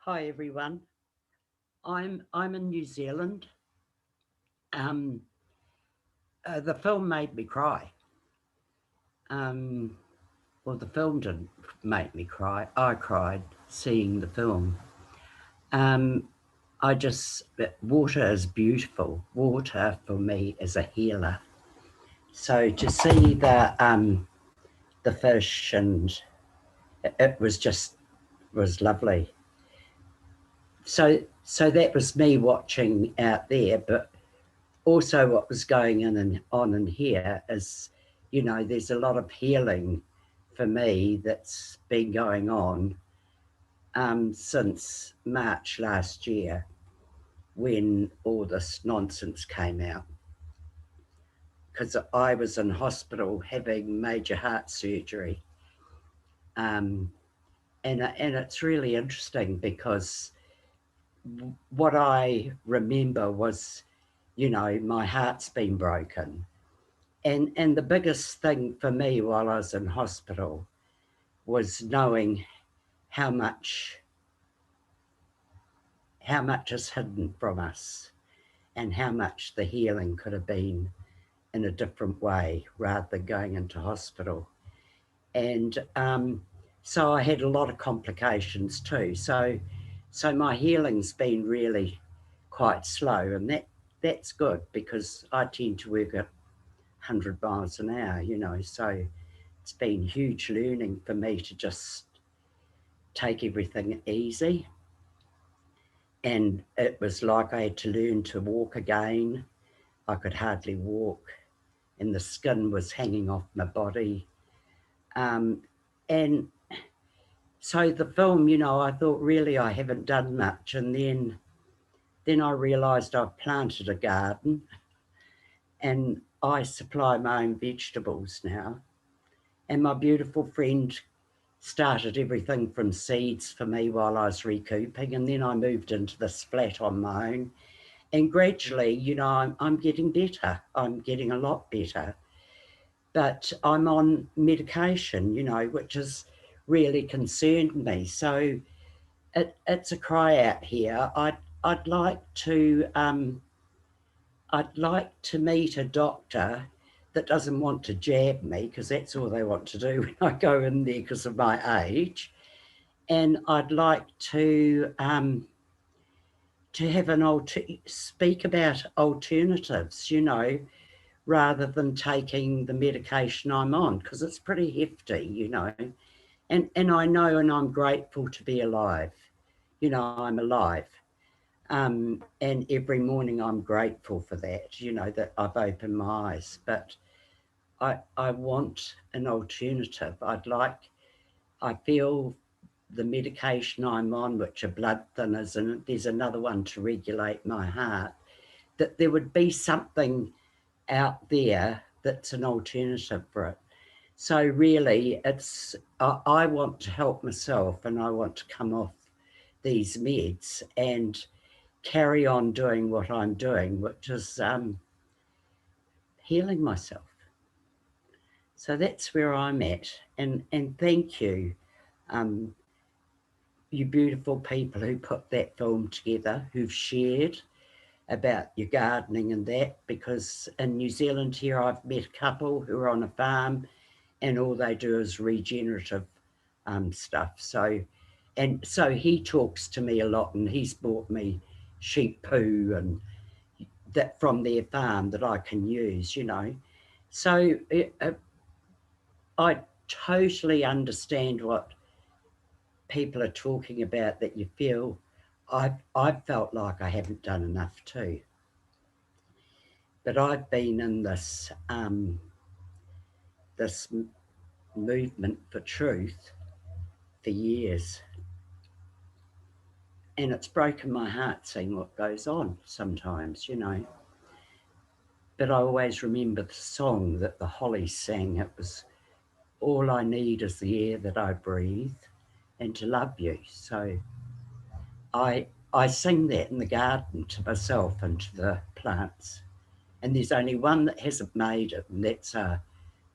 Hi everyone. I'm in New Zealand. Um, the film made me cry. Um, well, the film didn't make me cry. I cried seeing the film. Um, I just water is beautiful. Water for me is a healer. So to see the fish and it was just was lovely. So that was me watching out there, but also what was going on in here is, there's a lot of healing for me that's been going on since March last year when all this nonsense came out. Because I was in hospital having major heart surgery. Um, and it's really interesting because what I remember was, my heart's been broken. And the biggest thing for me while I was in hospital was knowing how much how much is hidden from us and how much the healing could have been in a different way rather than going into hospital. And so I had a lot of complications too. So my healing's been really quite slow, and that's good because I tend to work at 100 miles an hour, so it's been huge learning for me to just take everything easy. And it was like I had to learn to walk again. I could hardly walk, and the skin was hanging off my body. Um, and so the film, I thought really I haven't done much. And then I realised I've planted a garden and I supply my own vegetables now. And my beautiful friend started everything from seeds for me while I was recouping, and then I moved into this flat on my own. And gradually, I'm getting better. I'm getting a lot better. But I'm on medication, which has really concerned me. So it's a cry out here. I'd like to I'd like to meet a doctor that doesn't want to jab me because that's all they want to do when I go in there because of my age. And I'd like to have speak about alternatives, rather than taking the medication I'm on because it's pretty hefty. And I know and I'm grateful to be alive. I'm alive. And every morning I'm grateful for that, that I've opened my eyes. But I want an alternative. I feel the medication I'm on, which are blood thinners, and there's another one to regulate my heart, that there would be something out there that's an alternative for it. So really, I want to help myself, and I want to come off these meds and carry on doing what I'm doing, which is healing myself. So that's where I'm at, and thank you, um, you beautiful people who put that film together, who've shared about your gardening and that, because in New Zealand here I've met a couple who are on a farm and all they do is regenerative stuff. So he talks to me a lot, and he's bought me sheep poo and that from their farm that I can use. So I totally understand what people are talking about, that you feel I've felt like I haven't done enough too. But I've been in this movement for truth for years, and it's broken my heart seeing what goes on sometimes. But I always remember the song that the Hollies sang. It was all I need is the air that I breathe and to love you. So I I sing that in the garden to myself and to the plants. And there's only one that hasn't made it, and that's a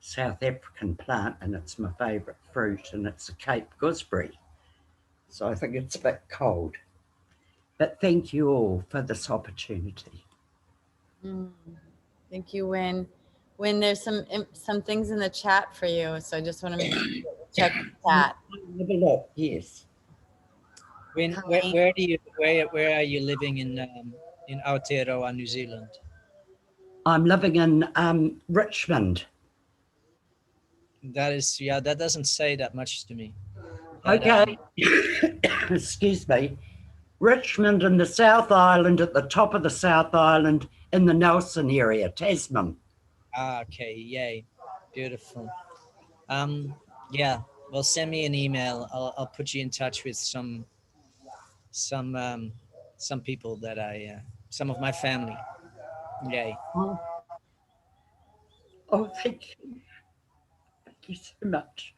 South African plant, and it's my favourite fruit, and it's a Cape gooseberry. So I think it's a bit cold. But thank you all for this opportunity. Mm. Thank you, Win. Win, there's some things in the chat for you, so I just want to make sure that you check the chat. Have a look, yes. When Colleen, where are you living in Aotearoa, New Zealand? I'm living in Richmond. That doesn't say that much to me. But, Okay. Excuse me. Richmond in the South Island, at the top of the South Island in the Nelson area, Tasman. Okay, yay, beautiful. Yeah, well, send me an email. I'll put you in touch with some some people that some of my family. Yay. Oh, oh, thank you. Thank you so much.